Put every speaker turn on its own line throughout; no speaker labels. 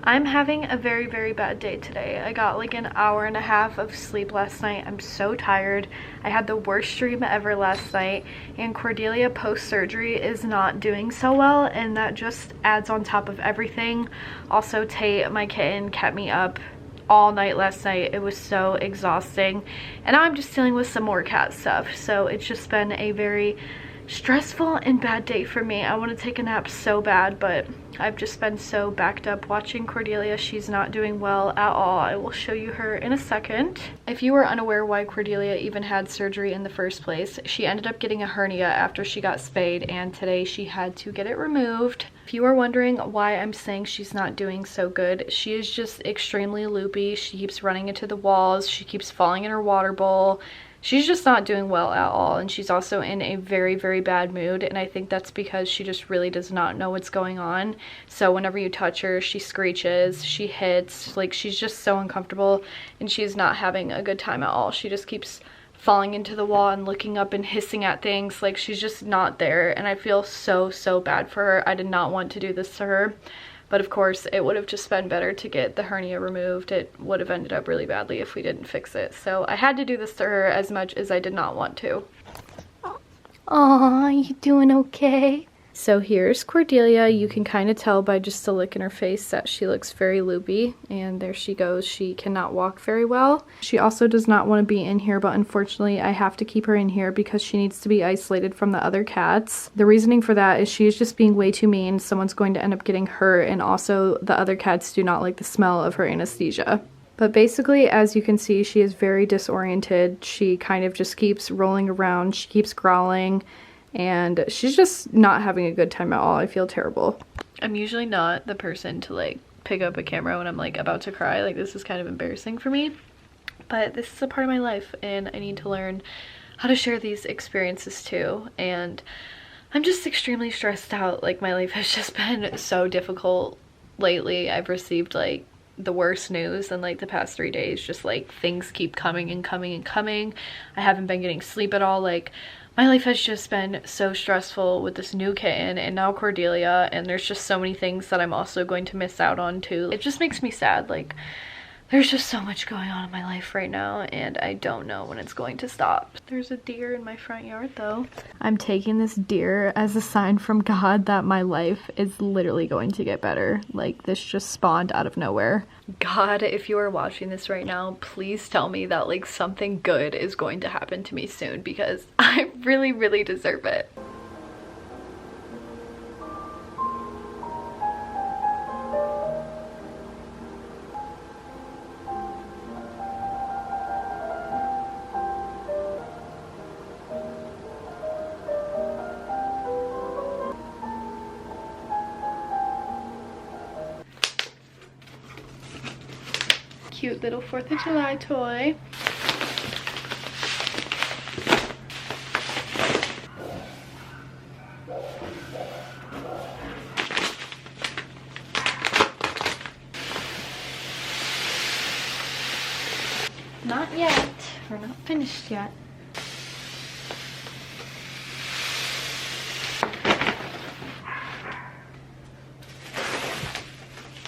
I'm having a very, very bad day today. I got like an hour and a half of sleep last night. I'm so tired. I had the worst dream ever last night, and Cordelia post-surgery is not doing so well, and that just adds on top of everything. Also, Tate, my kitten, kept me up all night last night. It was so exhausting, and now I'm just dealing with some more cat stuff. So it's just been a very stressful and bad day for me. I want to take a nap so bad, but I've just been so backed up watching Cordelia. She's not doing well at all. I will show you her in a second. If you were unaware why Cordelia even had surgery in the first place, she ended up getting a hernia after she got spayed, and today she had to get it removed. If you are wondering why I'm saying she's not doing so good, she is just extremely loopy. She keeps running into the walls. She keeps falling in her water bowl. She's just not doing well at all, and she's also in a very, very bad mood, and I think that's because she just really does not know what's going on. So whenever you touch her, she screeches, she hits, like she's just so uncomfortable, and she's not having a good time at all. She just keeps falling into the wall and looking up and hissing at things, like she's just not there, and I feel so, so bad for her. I did not want to do this to her. But of course, it would have just been better to get the hernia removed. It would have ended up really badly if we didn't fix it. So I had to do this to her as much as I did not want to. Aw, you doing okay? So here's Cordelia. You can kind of tell by just the look in her face that she looks very loopy, and there she goes. She cannot walk very well. She also does not want to be in here, but unfortunately I have to keep her in here because she needs to be isolated from the other cats. The reasoning for that is she is just being way too mean. Someone's going to end up getting hurt, and also the other cats do not like the smell of her anesthesia. But basically, as you can see, she is very disoriented. She kind of just keeps rolling around. She keeps growling. And she's just not having a good time at all. I feel terrible. I'm usually not the person to like pick up a camera when I'm like about to cry. Like, this is kind of embarrassing for me. But this is a part of my life, and I need to learn how to share these experiences too. And I'm just extremely stressed out. Like, my life has just been so difficult lately. I've received like the worst news in like the past 3 days. Just like things keep coming and coming and coming. I haven't been getting sleep at all. Like, my life has just been so stressful with this new kitten and now Cordelia, and there's just so many things that I'm also going to miss out on too. It just makes me sad. Like, there's just so much going on in my life right now, and I don't know when it's going to stop. There's a deer in my front yard though. I'm taking this deer as a sign from God that my life is literally going to get better. Like, this just spawned out of nowhere. God, if you are watching this right now, please tell me that like something good is going to happen to me soon, because I really, really deserve it. Cute little 4th of July toy. Not yet. We're not finished yet.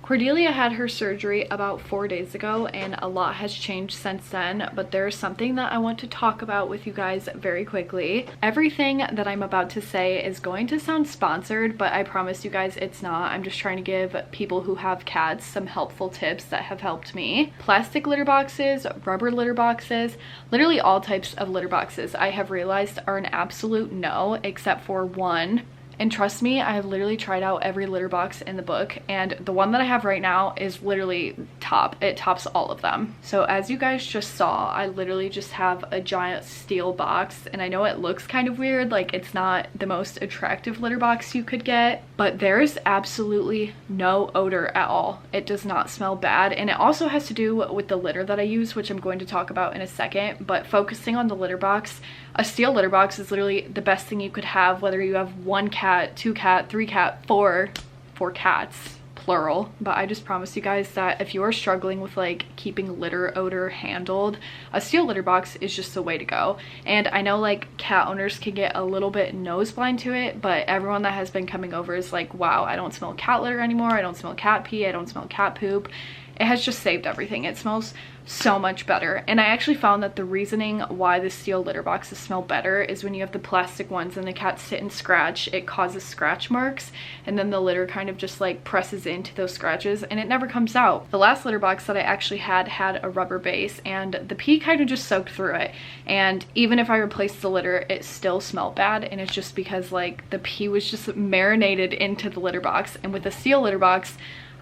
Cordelia had her surgery about 4 days ago, and a lot has changed since then, but there's something that I want to talk about with you guys very quickly. Everything that I'm about to say is going to sound sponsored, but I promise you guys it's not. I'm just trying to give people who have cats some helpful tips that have helped me. Plastic litter boxes, rubber litter boxes, literally all types of litter boxes I have realized are an absolute no, except for one. And trust me, I have literally tried out every litter box in the book, and the one that I have right now is literally top. It tops all of them. So as you guys just saw, I literally just have a giant steel box, and I know it looks kind of weird, like it's not the most attractive litter box you could get, but there's absolutely no odor at all. It does not smell bad, and it also has to do with the litter that I use, which I'm going to talk about in a second. But focusing on the litter box, a steel litter box is literally the best thing you could have, whether you have 1 cat, 2 cat, 3 cat, 4 cats plural, but I just promise you guys that if you are struggling with like keeping litter odor handled, a steel litter box is just the way to go. And I know like cat owners can get a little bit nose blind to it, but everyone that has been coming over is like, wow, I don't smell cat litter anymore, I don't smell cat pee, I don't smell cat poop. It has just saved everything. It smells so much better. And I actually found that the reasoning why the steel litter boxes smell better is when you have the plastic ones and the cats sit and scratch, it causes scratch marks, and then the litter kind of just like presses into those scratches and it never comes out. The last litter box that I actually had a rubber base, and the pee kind of just soaked through it, and even if I replaced the litter it still smelled bad, and it's just because like the pee was just marinated into the litter box. And with a steel litter box,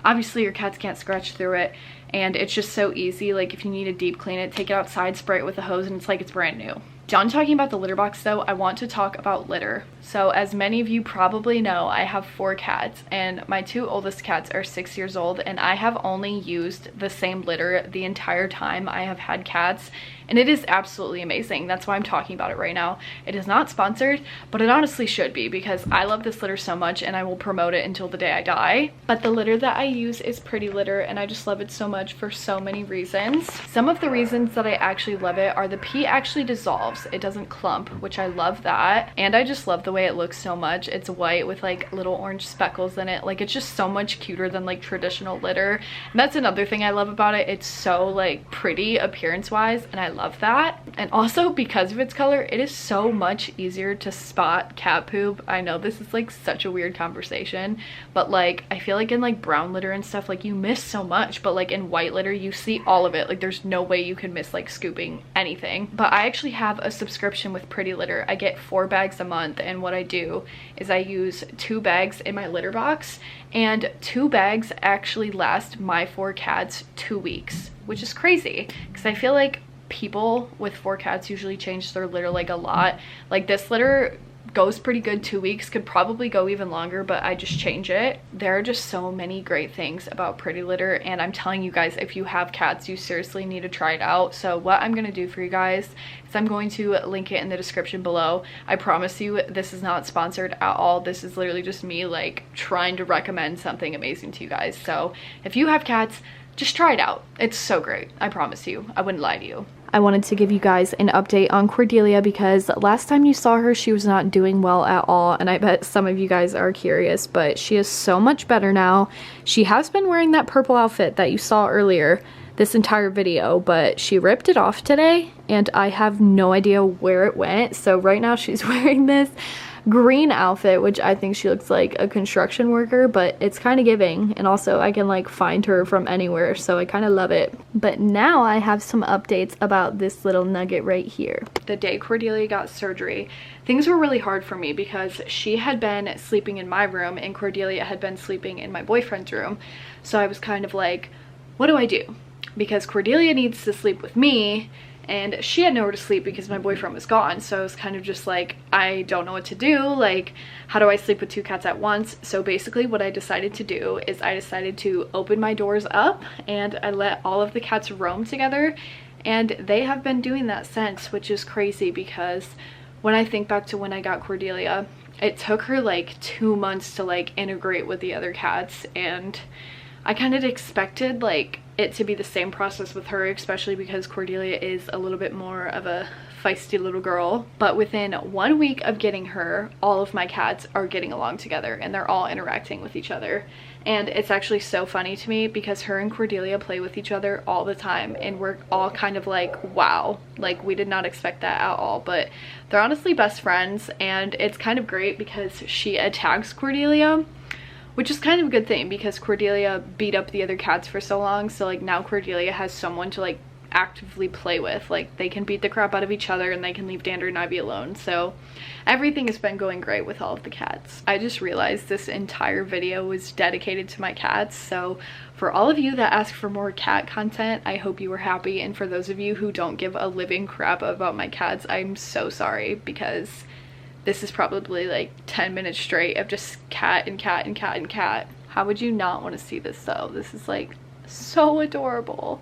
obviously your cats can't scratch through it, and it's just so easy. Like if you need to deep clean it, take it outside, spray it with a hose, and it's like it's brand new. Done talking about the litter box though, I want to talk about litter. So as many of you probably know, I have 4 cats, and my 2 oldest cats are 6 years old, and I have only used the same litter the entire time I have had cats, and it is absolutely amazing. That's why I'm talking about it right now. It is not sponsored, but it honestly should be, because I love this litter so much and I will promote it until the day I die. But the litter that I use is Pretty Litter, and I just love it so much for so many reasons. Some of the reasons that I actually love it are the pee actually dissolves. It doesn't clump, which I love that, and I just love the way it looks so much. It's white with like little orange speckles in it. Like it's just so much cuter than like traditional litter, and that's another thing I love about it. It's so like pretty appearance wise, and I love that. And also because of its color, it is so much easier to spot cat poop. I know this is like such a weird conversation, but like I feel like in like brown litter and stuff, like you miss so much, but like in white litter you see all of it. Like there's no way you can miss like scooping anything. But I actually have a subscription with Pretty Litter. I get 4 bags a month, and what I do is I use 2 bags in my litter box, and 2 bags actually last my 4 cats 2 weeks, which is crazy because I feel like people with 4 cats usually change their litter like a lot. Like this litter goes pretty good 2 weeks, could probably go even longer, but I just change it. There are just so many great things about Pretty Litter, and I'm telling you guys, if you have cats, you seriously need to try it out. So what I'm gonna do for you guys is I'm going to link it in the description below. I promise you this is not sponsored at all. This is literally just me like trying to recommend something amazing to you guys. So if you have cats, just try it out. It's so great. I promise you. I wouldn't lie to you. I wanted to give you guys an update on Cordelia because last time you saw her, she was not doing well at all, and I bet some of you guys are curious, but she is so much better now. She has been wearing that purple outfit that you saw earlier this entire video, but she ripped it off today, and I have no idea where it went. So right now she's wearing this green outfit, which I think she looks like a construction worker, but it's kind of giving, and also I can like find her from anywhere, so I kind of love it. But now I have some updates about this little nugget right here. The day Cordelia got surgery, things were really hard for me because she had been sleeping in my room and Cordelia had been sleeping in my boyfriend's room. So I was kind of like, what do I do? Because Cordelia needs to sleep with me and she had nowhere to sleep because my boyfriend was gone. So I was kind of just like, I don't know what to do. Like, how do I sleep with 2 cats at once? So basically what I decided to do is I decided to open my doors up and I let all of the cats roam together, and they have been doing that since, which is crazy because when I think back to when I got Cordelia, it took her like 2 months to like integrate with the other cats, and I kind of expected like it to be the same process with her, especially because Cordelia is a little bit more of a feisty little girl. But within 1 week of getting her, all of my cats are getting along together and they're all interacting with each other. And it's actually so funny to me because her and Cordelia play with each other all the time, and we're all kind of like, wow, like we did not expect that at all. But they're honestly best friends, and it's kind of great because she attacks Cordelia, which is kind of a good thing because Cordelia beat up the other cats for so long. So like now Cordelia has someone to like actively play with. Like they can beat the crap out of each other and they can leave Dander and Ivy alone. So everything has been going great with all of the cats. I just realized this entire video was dedicated to my cats. So for all of you that ask for more cat content, I hope you were happy. And for those of you who don't give a living crap about my cats, I'm so sorry, because this is probably like 10 minutes straight of just cat and cat and cat and cat. How would you not want to see this though? This is like so adorable.